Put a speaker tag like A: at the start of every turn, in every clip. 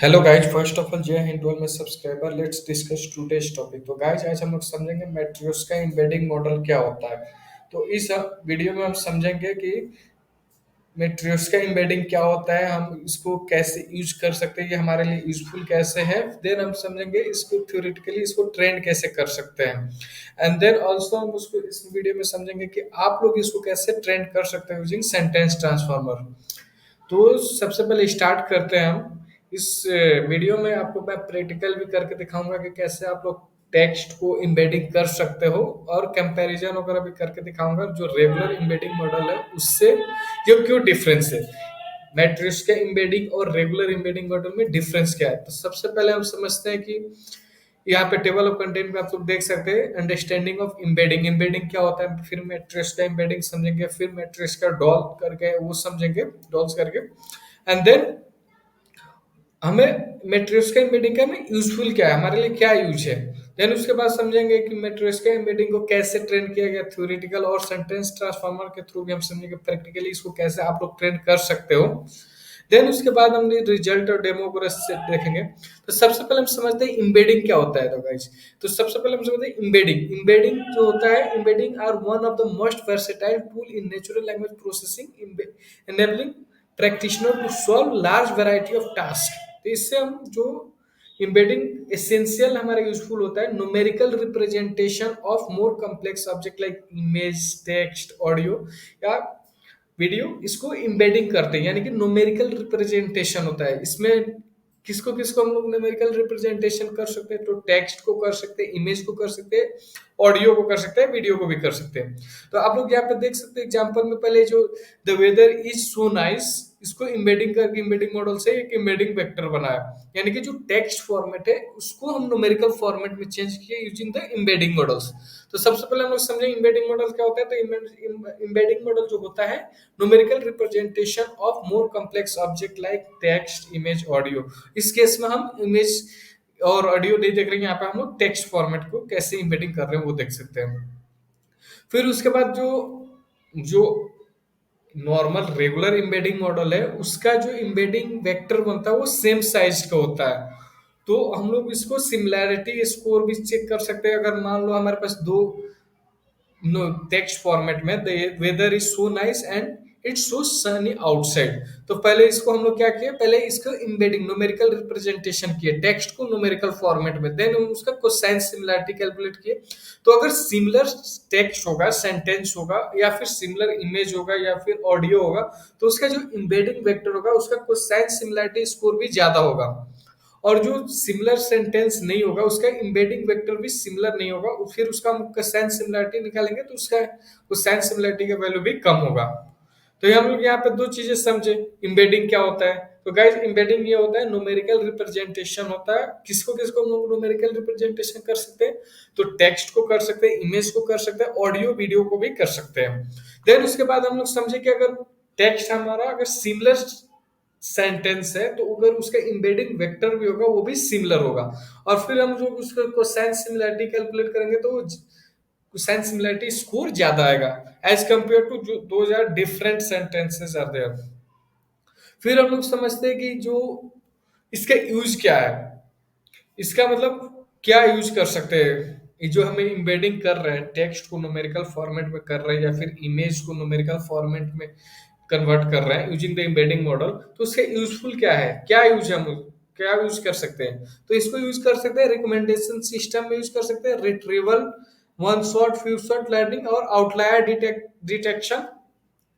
A: Hello guys, first of all जय हिंद to all my subscriber. Let's discuss today's topic. तो guys आज हम लोग समझेंगे मैट्रिक्स का एम्बेडिंग मॉडल क्या होता है। तो इस वीडियो में हम समझेंगे कि मैट्रिक्स का एम्बेडिंग क्या होता है, हम इसको कैसे यूज कर सकते हैं, ये हमारे लिए यूजफुल कैसे है। देन हम समझेंगे इसको थ्योरेटिकली इसको ट्रेन कैसे कर सकते हैं। एंड देन ऑल्सो हम उसको इस वीडियो में समझेंगे कि आप लोग इसको कैसे ट्रेन कर सकते हैं यूजिंग सेंटेंस ट्रांसफॉर्मर। तो सबसे पहले स्टार्ट करते हैं हम। इस वीडियो में आपको मैं प्रैक्टिकल भी करके दिखाऊंगा कि कैसे आप लोग टेक्स्ट को एम्बेडिंग कर सकते हो, और कंपैरिजन वगैरह भी करके दिखाऊंगा जो रेगुलर एम्बेडिंग मॉडल है उससे ये क्यों डिफरेंस है। मैट्रिक्स के एम्बेडिंग और रेगुलर एम्बेडिंग मॉडल में डिफरेंस क्या है। तो सबसे पहले हम समझते हैं कि यहाँ पे टेबल ऑफ कंटेंट में आप लोग देख सकते हैं अंडरस्टैंडिंग ऑफ एम्बेडिंग। एम्बेडिंग क्या होता है, फिर मैट्रिक्स का एम्बेडिंग समझेंगे, फिर मैट्रिक्स का डॉल करके वो समझेंगे, डॉल्स करके। एंड देन हमें मैट्रिक्स का एम्बेडिंग का हमें यूजफुल क्या है, हमारे लिए क्या यूज है। देन उसके बाद समझेंगे कि मैट्रिक्स का एम्बेडिंग को कैसे ट्रेन किया गया, थ्योरेटिकल और सेंटेंस ट्रांसफार्मर के थ्रू भी हम समझेंगे प्रैक्टिकली इसको कैसे आप लोग ट्रेन कर सकते हो। देन उसके बाद हम रिजल्ट और डेमो को से देखेंगे। तो सबसे पहले हम समझते हैं एम्बेडिंग क्या होता है। तो गाइस, तो सबसे पहले हम समझते हैं एम्बेडिंग। एम्बेडिंग जो होता है, embedding are one of the most versatile tool in natural language processing, enabling practitioner to solve large variety of tasks। तो इससे हम जो एम्बेडिंग एसेंशियल हमारा यूजफुल होता है numerical representation of more complex object like image, text, audio या video, इसको embedding करते हैं, यानी कि न्यूमेरिकल रिप्रेजेंटेशन होता है इसमें। किसको किसको हम लोग न्यूमेरिकल रिप्रेजेंटेशन कर सकते हैं, तो टेक्स्ट को कर सकते हैं, इमेज को कर सकते हैं, ऑडियो को कर सकते हैं, वीडियो को भी कर सकते हैं। तो आप लोग यहाँ पे देख सकते हैं एग्जांपल में, पहले जो the weather is so nice, इसको एम्बेडिंग करके एम्बेडिंग मॉडल से एक एम्बेडिंग वेक्टर बनाया, यानी कि जो टेक्स्ट फॉर्मेट है उसको हम न्यूमेरिकल फॉर्मेट में चेंज किए यूजिंग द एम्बेडिंग मॉडल्स। तो सबसे पहले हम लोग समझें एम्बेडिंग मॉडल क्या होता है। तो एम्बेडिंग मॉडल जो होता है numerical representation of more complex object like text, image, audio. इस केस में हम इमेज और ऑडियो नहीं देख रहे हैं, यहाँ पे हम लोग टेक्स्ट फॉर्मेट को कैसे एम्बेडिंग कर रहे हैं वो देख सकते हैं। फिर उसके बाद जो जो नॉर्मल रेगुलर एम्बेडिंग मॉडल है उसका जो एम्बेडिंग वेक्टर बनता है वो सेम साइज का होता है। तो हम लोग इसको सिमिलैरिटी स्कोर भी चेक कर सकते हैं। अगर मान लो हमारे पास दो नो टेक्स्ट फॉर्मेट में weather is so nice and it's so sunny outside, तो पहले इसको हम लोग क्या किए, पहले इसको एम्बेडिंग न्यूमेरिकल रिप्रेजेंटेशन किए टेक्स्ट को न्यूमेरिकल फॉर्मेट में, देन हम उसका कोसाइन सिमिलैरिटी कैलकुलेट किए। तो अगर सिमिलर टेक्स्ट होगा, सेंटेंस होगा, या फिर सिमिलर इमेज होगा, या फिर ऑडियो होगा, तो उसका जो एम्बेडिंग वेक्टर होगा उसका कोसाइन सिमिलैरिटी स्कोर भी ज्यादा होगा। और जो सिमिलर सेंटेंस नहीं होगा उसका एम्बेडिंग वेक्टर भी सिमिलर नहीं होगा, फिर उसका हम कोसाइन सिमिलरिटी निकालेंगे तो उसका कोसाइन सिमिलरिटी का वैल्यू भी कम होगा। तो ये हम लोग यहाँ पे दो चीजें समझे, एम्बेडिंग क्या होता है। तो गाइस, एम्बेडिंग ये होता है न्यूमेरिकल रिप्रेजेंटेशन होता है। किसको किसको हम लोग न्यूमेरिकल रिप्रेजेंटेशन कर सकते हैं, तो टेक्स्ट को कर सकते हैं, इमेज को कर सकते हैं, ऑडियो वीडियो को भी कर सकते हैं। देन उसके बाद हम लोग समझे कि अगर टेक्स्ट हमारा अगर सिमिलर सेंटेंस है तो अगर उसका एम्बेडिंग वेक्टर भी होगा वो भी सिमिलर होगा। और फिर हम जो उसका कोसाइन सिमिलरिटी कैलकुलेट करेंगे तो कोसाइन सिमिलरिटी स्कोर ज्यादा आएगा एज कंपेयर टू जो दो are different sentences are there. फिर हम लोग समझते हैं कि जो इसका यूज क्या है, इसका मतलब क्या यूज कर सकते हैं। ये जो हमें एम्बेडिंग कर रहे हैं, टेक्स्ट को न्यूमेरिकल फॉर्मेट में कर रहे हैं या फिर इमेज को न्यूमेरिकल फॉर्मेट में कन्वर्ट कर रहे हैं यूजिंग द एम्बेडिंग मॉडल, तो उसका यूजफुल क्या है, क्या यूज है, हम क्या यूज कर सकते हैं। तो इसको यूज कर सकते हैं रिकमेंडेशन सिस्टम में, यूज कर सकते हैं retrieval, one shot, few shot learning और आउटलायर डिटेक्शन।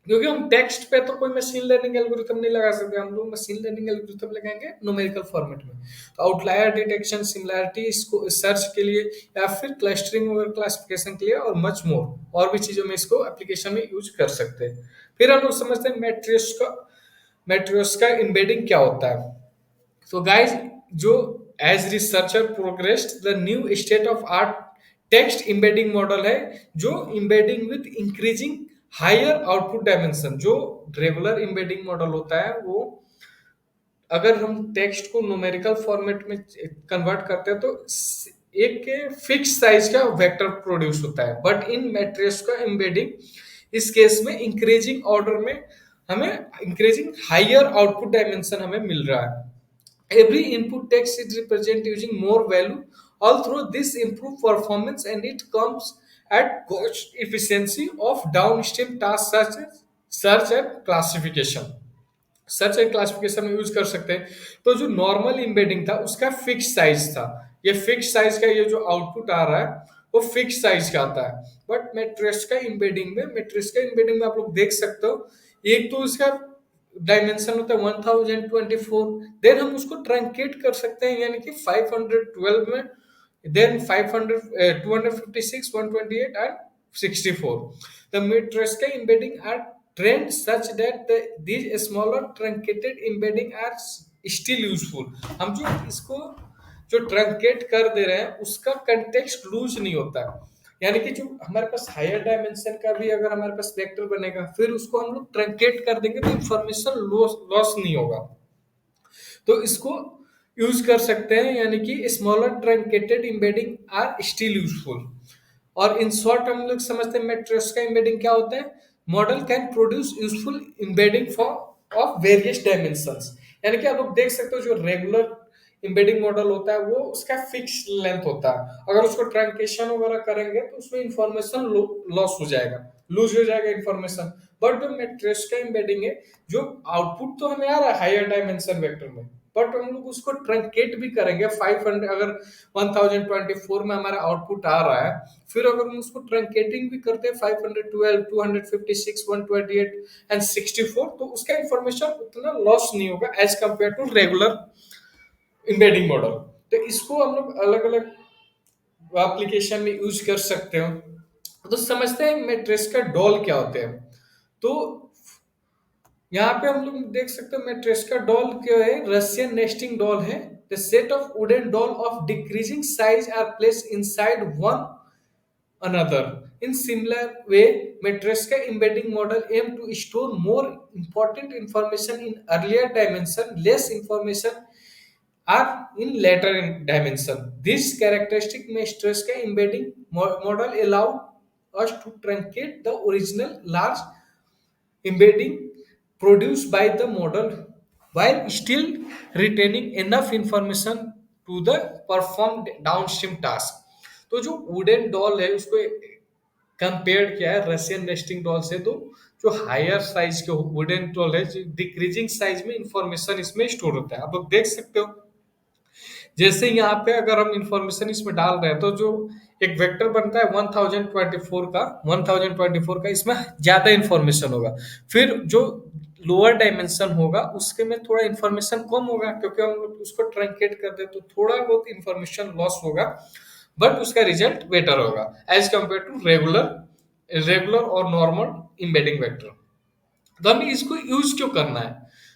A: क्योंकि हम टेक्स्ट पे तो कोई मशीन लर्निंग एल्गोरिथम नहीं लगा सकते, हम लोग मशीन लर्निंग एल्गोरिथम लगाएंगे न्यूमेरिकल फॉर्मेट में। तो आउटलायर डिटेक्शन, सिमिलैरिटी, इसको सर्च के लिए या फिर क्लस्टरिंग और क्लासिफिकेशन के लिए और मच मोर और भी चीजों में इसको एप्लीकेशन में यूज कर सकते हैं। फिर हम लोग समझते हैं मैट्रिक्स का एम्बेडिंग क्या होता है। तो गाइज, जो as researcher progressed the new state of art text embedding model है, जो embedding with increasing higher output dimension. जो रेगुलर एम्बेडिंग मॉडल होता है वो अगर हम टेक्स्ट को न्यूमेरिकल फॉर्मेट में कन्वर्ट करते हैं तो एक फिक्स साइज का वेक्टर प्रोड्यूस होता है, बट इन मैट्रिक्स का एम्बेडिंग इस केस में इंक्रीजिंग ऑर्डर में हमें इंक्रीजिंग हायर आउटपुट डायमेंशन हमें मिल रहा है। Every input text is represented using more value. Although this improve performance and it comes at cost efficiency of downstream tasks such as search and classification. Search and classification में use कर सकते हैं। तो जो normal embedding था उसका fix size था, ये फिक्स साइज का ये जो आउटपुट आ रहा है वो फिक्स साइज का आता है। बट मेट्रिक्स का एम्बेडिंग में आप लोग देख सकते हो, एक तो इसका डायमेंशन होता है 1024, देन हम उसको ट्रंकेट कर सकते हैं यानी कि 512 में, then 500 256 128 and 64. The Mitraska embedding are trained such that these smaller truncated embedding are still useful. हम जो इसको जो ट्रंकेट कर दे रहे हैं उसका कंटेक्स्ट लूज नहीं होता है, यानी कि जो हमारे पास हायर डायमेंशन का भी अगर हमारे पास वेक्टर बनेगा फिर उसको हम लोग ट्रंकेट कर देंगे तो इंफॉर्मेशन लॉस नहीं होगा। तो इसको यूज कर सकते हैं, यानी कि smaller truncated embedding are still useful. और इन शॉर्ट हम लोग समझते हैं मैट्रिक्स का एम्बेडिंग क्या होता है। Model can produce useful embedding for of various dimensions, यानी कि आप लोग देख सकते हो जो रेगुलर एम्बेडिंग मॉडल होता है वो उसका फिक्स लेंथ होता है, अगर उसको ट्रंकेशन वगैरह करेंगे तो उसमें इंफॉर्मेशन लॉस हो जाएगा, लूज हो जाएगा इंफॉर्मेशन। बट जो मैट्रिक्स का एम्बेडिंग है, जो आउटपुट तो हमें आ रहा है हायर डायमेंशन वेक्टर में, बट हम लोग उसको ट्रंकेट भी करेंगे 500, अगर 1024 में हमारा आउटपुट आ रहा है फिर अगर हम उसको ट्रंकेटिंग भी करते हैं 512 256 128 एंड 64 तो उसका इंफॉर्मेशन उतना लॉस नहीं होगा as compare to regular embedding model. तो इसको हम लोग अलग अलग एप्लीकेशन में यूज कर सकते हो। तो समझते हैं मैट्रिक्स का डॉल क्या होते हैं। तो यहाँ पे हम लोग देख सकते हैं मैट्रिक्स डॉल क्या है, रशियन नेस्टिंग डॉल है। The set of wooden doll of decreasing size are placed inside one another in similar way. Matrix embedding model aim to store more important information in earlier dimension, less information are in later dimension. This characteristic matrix embedding model allow us to truncate the original large embedding produced by the model while still retaining enough information to the performed downstream task। तो जो wooden doll है उसको compare किया है Russian nesting doll से, तो जो higher size के वुडन डॉल है डिक्रीजिंग साइज में इंफॉर्मेशन इसमें स्टोर होता है। आप लोग देख सकते हो जैसे यहाँ पे अगर हम इंफॉर्मेशन इसमें डाल रहे हैं तो जो एक वेक्टर बनता है 1024 का इसमें ज्यादा इंफॉर्मेशन होगा, फिर जो लोअर डायमेंशन होगा उसके में थोड़ा इंफॉर्मेशन कम होगा क्योंकि हम लोग उसको ट्रंकेट कर दे तो थोड़ा बहुत इंफॉर्मेशन लॉस होगा, बट उसका रिजल्ट बेटर होगा as compare to regular regular और नॉर्मल एम्बेडिंग वेक्टर। तो हमें इसको यूज क्यों करना है,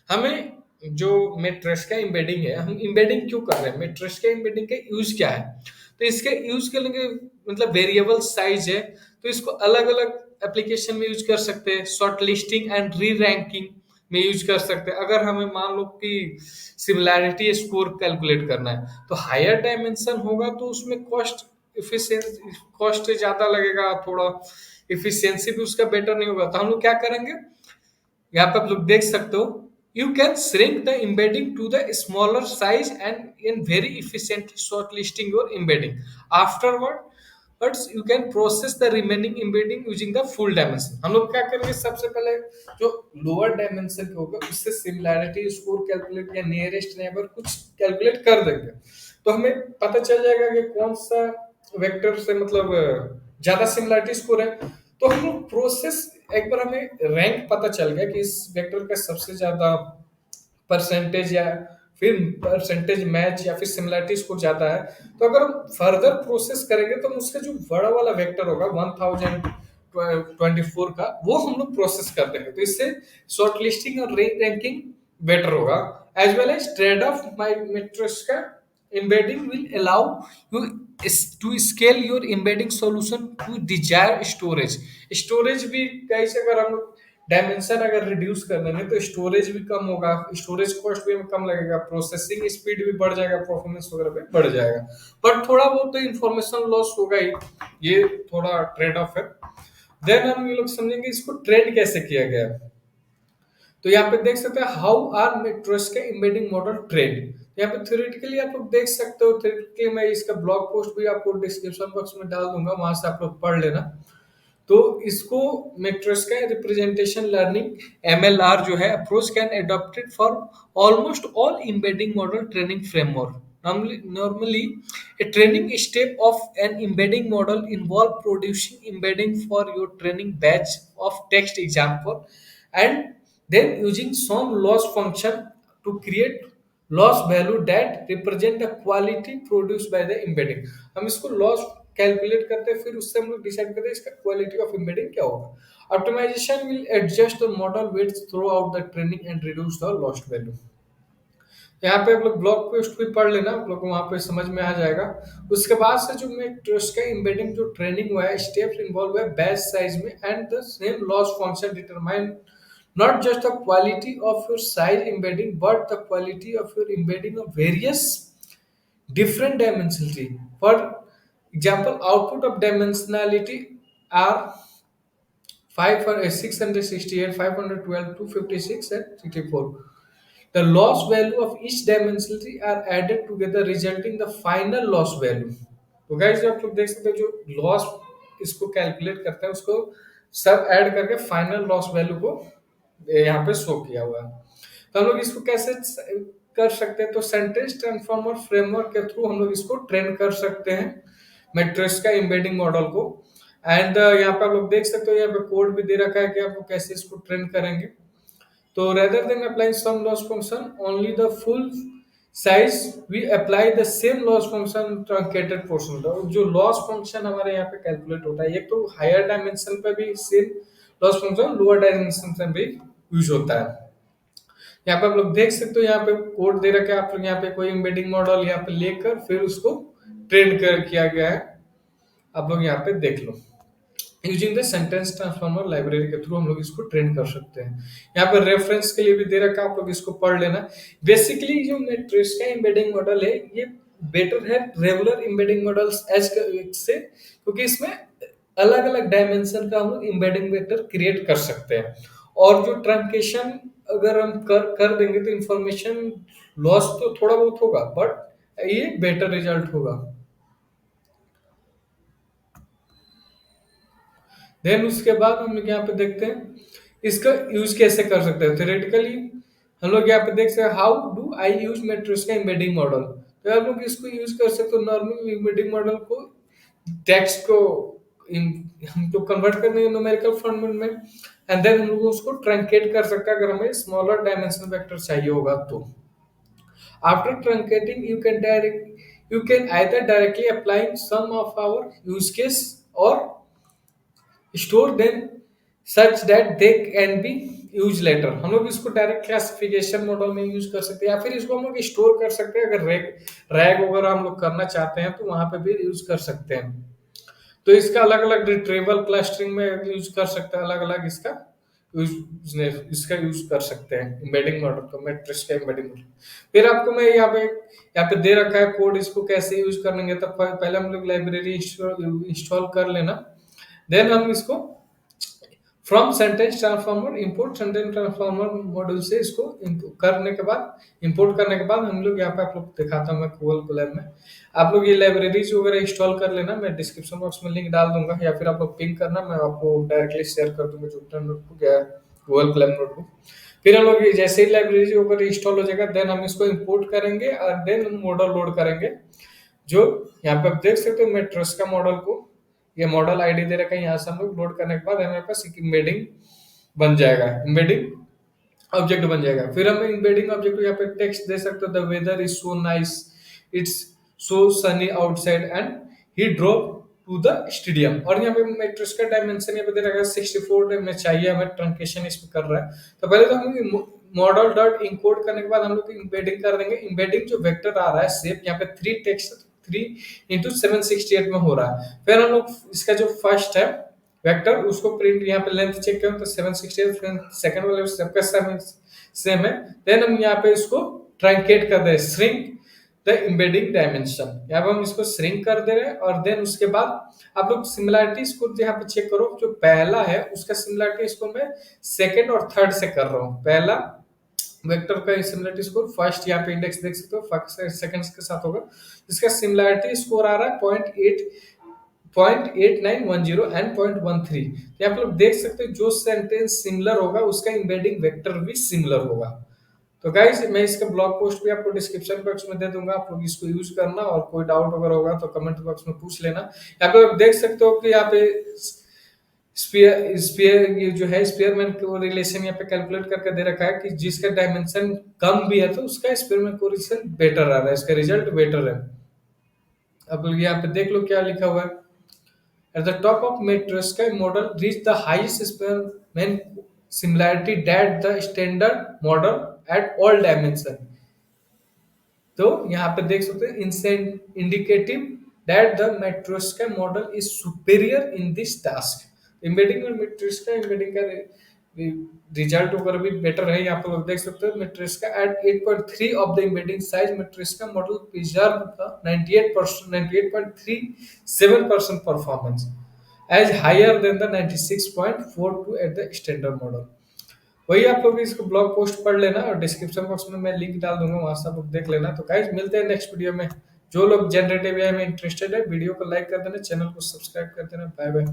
A: हमें जो मैट्रिक्स का एम्बेडिंग है हम एम्बेडिंग क्यों कर रहे हैं, मैट्रिक्स का एम्बेडिंग का यूज क्या है। तो इसके यूज के लिए मतलब वेरिएबल साइज है तो इसको अलग अलग एप्लीकेशन में यूज कर सकते हैं, short listing and re ranking में यूज कर सकते हैं। अगर हमें मान लो कि सिमिलैरिटी स्कोर कैलकुलेट करना है तो हायर डायमेंशन होगा तो उसमें कॉस्ट ज्यादा लगेगा, थोड़ा इफिशियंसी भी उसका बेटर नहीं होगा। तो हम लोग क्या करेंगे, यहाँ पे आप लोग देख सकते हो you can shrink the embedding to the smaller size and in very efficiently shortlisting your embedding afterward, but you can process the remaining embedding using the full dimension। हम लोग क्या करेंगे सबसे पहले जो लोअर डायमेंशन होगा उससे सिमिलैरिटी स्कोर कैलकुलेट या नियरेस्ट नेबर कुछ कैलकुलेट कर देंगे तो हमें पता चल जाएगा कि कौन सा वेक्टर से मतलब ज्यादा सिमिलैरिटी स्कोर है। तो हम लोग प्रोसेस एक बार हमें रैंक पता चल गया कि इस वेक्टर का सबसे ज्यादा परसेंटेज या फिर परसेंटेज मैच या फिर सिमिलरिटी स्कोर ज्यादा है, तो अगर हम फर्दर प्रोसेस करेंगे तो हम उसका जो बड़ा वाला वेक्टर होगा 1024 का वो हम लोग प्रोसेस कर देंगे, तो इससे शॉर्ट लिस्टिंग और रैंकिंग बेटर होगा। As well as trade off my matrix का embedding will allow you to scale your embedding solution to desired storage। Storage भी कैसे, अगर हम डायमेंशन अगर रिड्यूस कर देंगे तो स्टोरेज भी कम होगा, स्टोरेज कॉस्ट भी कम लगेगा, प्रोसेसिंग स्पीड भी बढ़ जाएगा, परफॉर्मेंस वगैरह भी बढ़ जाएगा, बट थोड़ा बहुत तो इंफॉर्मेशन लॉस होगा ही, ये थोड़ा ट्रेड ऑफ है। देन हम ये लोग समझेंगे इसको ट्रेड कैसे किया गया। तो यहाँ पे देख सकते हैं हाउ आर मेट्रिक्स का एम्बेडिंग मॉडल ट्रेड। यहाँ पे थ्योरेटिकली आप लोग देख सकते हो, थ्योरेटिकली मैं इसका ब्लॉग पोस्ट भी आपको डिस्क्रिप्शन बॉक्स में डाल दूंगा, वहां से आप लोग पढ़ लेना। तो इसको मेट्रिक्स का रिप्रेजेंटेशन लर्निंग एमएलआर जो है approach can adopted for almost all embedding model training framework. Normally a training step of an embedding model involve producing embedding for your training batch of text example and then using some loss function to create loss value that represent the quality produced by the embedding. हम इसको loss calculate करते हैं, फिर उससे हम लोग decide करते हैं इसका क्वालिटी ऑफ एम्बेडिंग क्या होगा। Optimisation will adjust the model weights throughout the training and reduce the lost value. यहाँ पे आप लोग ब्लॉग पोस्ट भी पढ़ लेना, आप लोग को वहां पे समझ में आ जाएगा। उसके बाद से जो मैं उसका एम्बेडिंग जो ट्रेनिंग हुआ है, स्टेप्स इन्वॉल्व है बैच साइज में and the same loss function determine not just the quality of your size embedding but the quality of your embedding of various different dimensionality. For example, output of dimensionality are 5 for 668, 512, 256 and 64. The loss value of each dimensionality are added together resulting the final loss value. तो guys आप लोग देख सकते हो जो loss इसको calculate करते हैं उसको सब ऐड करके फाइनल लॉस वैल्यू को यहाँ पे शो किया हुआ है। तो हम लोग इसको कैसे कर सकते हैं, तो सेंटेंस ट्रांसफॉर्मर फ्रेमवर्क के थ्रू हम लोग इसको ट्रेन कर सकते हैं मैट्रिक्स का एम्बेडिंग मॉडल को। एंड यहाँ पे आप लोग देख सकते हो, यहाँ पे कोड भी दे रखा है कि आप लोग कैसे इसको ट्रेन करेंगे। तो rather than applying some loss function only the full size, we apply the same loss function truncated portion। तो जो loss function हमारे यहाँ पे कैलकुलेट होता है, ये तो हायर डायमेंशन पे भी same loss function lower dimension पे भी यूज होता है। यहाँ पे आप लोग देख सकते हो, यहाँ पे कोड दे रखा है, आप लोग यहाँ पे कोई एम्बेडिंग मॉडल यहाँ पे लेकर फिर उसको ट्रेन कर किया गया है, आप लोग यहाँ पे देख लो। Using the sentence transformer library के थ्रू हम लोग इसको ट्रेन कर सकते हैं। यहाँ पर रेफरेंस के लिए भी दे रखा है, आप लोग इसको पढ़ लेना। बेसिकली जो मैट्रिक्स का एम्बेडिंग मॉडल है ये बेटर है रेगुलर एम्बेडिंग मॉडल्स एज से, क्योंकि इसमें अलग अलग डायमेंशन का हम लोग एम्बेडिंग वेक्टर क्रिएट कर सकते हैं। और जो ट्रंकेशन अगर हम कर देंगे तो इंफॉर्मेशन लॉस तो थोड़ा बहुत होगा बट ये बेटर रिजल्ट होगा। देन उसके बाद हम लोग यहाँ पे देखते हैं इसका यूज कैसे कर सकते हैं। थ्योरेटिकली हम लोग यहाँ पे देख सकते हैं how do I use matrix का एम्बेडिंग मॉडल। तो आप लोग इसको यूज कर सकते हो नॉर्मल एम्बेडिंग मॉडल को, टेक्स्ट को हम तो कन्वर्ट करने न्यूमेरिकल फॉर्मेट में, एंड देन हम लोग उसको ट्रंकेट कर सकते हैं अगर हमें स्मॉलर डायमेंशनल वेक्टर चाहिए होगा तो। After truncating you can either directly apply some of our use case और store them such that they can be use later. हम लोग इसको डायरेक्ट क्लासिफिकेशन मॉडल में यूज कर सकते हैं, या फिर इसको हम लोग स्टोर कर सकते हैं। अगर रैग वगैरह हम लोग करना चाहते हैं तो वहां पे भी यूज कर सकते हैं। तो इसका अलग अलग रिट्रीवल क्लस्टरिंग में यूज कर सकते हैं, अलग अलग इसका यूज कर सकते हैं एम्बेडिंग मॉडल को, मैट्रिक्स का एम्बेडिंग मॉडल। फिर आपको मैं यहाँ पे दे रखा है कोड, इसको कैसे यूज करेंगे। तब पहले हम लोग लाइब्रेरी इंस्टॉल कर लेना, देन हम इसको from sentence transformer import sentence transformer module से इसको करने के बाद इंपोर्ट करने के बाद हम लोग यहाँ पे आप लोग दिखाता हूँ मैं गूगल कोलैब में। आप लोग ये लाइब्रेरीज वगैरह इंस्टॉल कर लेना, मैं डिस्क्रिप्शन बॉक्स में लिंक डाल दूंगा, या फिर आप लोग पिंग करना, मैं आपको डायरेक्टली शेयर कर दूंगा जुपिटर नोटबुक या गूगल कोलैब नोटबुक। फिर हम लोग जैसे ही लाइब्रेरी वगैरह इंस्टॉल हो जाएगा देन हम इसको इंपोर्ट करेंगे और देन हम मॉडल लोड करेंगे। जो यहाँ पे आप देख सकते हो मैट्रिक्स का मॉडल को, ये मॉडल आईडी दे रखा है, यहाँ से हम लोग लोड करने के बाद हमारे पास एक एम्बेडिंग बन जाएगा, एम्बेडिंग ऑब्जेक्ट बन जाएगा। फिर हम एम्बेडिंग ऑब्जेक्ट को यहाँ पे टेक्स्ट दे सकते हो, the weather is so nice, it's so sunny outside and he drove to the stadium. और यहाँ पे मैट्रिक्स का डायमेंशन यहाँ पे दे रखा है 64 में चाहिए हमें, ट्रंकेशन इसमें कर रहा है। तो पहले तो हम मॉडल डॉट इंकोड करने के बाद हम लोग एम्बेडिंग कर देंगे। एम्बेडिंग जो वेक्टर आ रहा है शेप यहाँ पे 3 टेक्स्ट 3 × 768 में हो रहा है। फिर हम लोग इसका जो फर्स्ट है वेक्टर उसको प्रिंट यहाँ पे लेंथ चेक करें तो 768, सेकंड वाले सबका सेम है। देन हम यहाँ पे इसको ट्रंकेट कर दे, श्रिंक द एम्बेडिंग डायमेंशन, यहाँ पे हम इसको श्रिंक कर दे रहे हैं। और देन उसके बाद आप लोग सिमिलरिटी इसको यहाँ पे चेक करो, जो पहला है उसका सिमिलरिटी इसको मैं सेकंड और थर्ड से कर रहा हूँ। पहला वेक्टर का सिमिलरिटी स्कोर फर्स्ट यहाँ पे इंडेक्स देख सकते हो, फर्स्ट सेकंड्स के साथ होगा। इसका सिमिलरिटी स्कोर आ रहा है 0.8910 एंड 0.13। यहाँ पे लोग देख सकते हो जो सेंटेंस सिमिलर होगा उसका एम्बेडिंग वेक्टर भी सिमिलर होगा। तो गाइस मैं इसका ब्लॉग पोस्ट भी आपको डिस्क्रिप्शन बॉक्स में दे दूंगा, आप लोग इसको यूज करना, और कोई डाउट वगैरह होगा तो कमेंट बॉक्स में पूछ लेना। यहाँ पे आप देख सकते हो कि यहाँ पे स्पीयर स्पीयर ये जो है स्पीयरमैन को रिलेशन यहाँ पे कैलकुलेट करके दे रखा है कि जिसका डायमेंशन कम भी है तो उसका स्पीयरमैन को रिलेशन बेटर आ रहा है, इसका रिजल्ट बेटर है। अब यहाँ पे देख लो क्या लिखा हुआ है। At the top of Matryoshka model reached the highest Spearman similarity that the standard model at all dimension। तो यहाँ पे देख सकते हैं instant indicative that the Matryoshka model is superior in this task. Embedding और Matryoshka एम्बेडिंग का result वगैरह भी बेटर है। यहाँ पे लोग देख सकते हो Matryoshka at 8.3 of the embedding size Matryoshka model preserved the 98% 98.37% performance as higher than the 96.42 at the standard model। वही आप लोग इसको ब्लॉग पोस्ट पढ़ लेना और डिस्क्रिप्शन बॉक्स में मैं लिंक डाल दूंगा, वहां से आप लोग देख लेना। तो गाइस मिलते हैं नेक्स्ट वीडियो में। जो लोग जनरेटिव एआई में इंटरेस्टेड है वीडियो को लाइक कर देना, चैनल को सब्सक्राइब कर देना। Bye bye.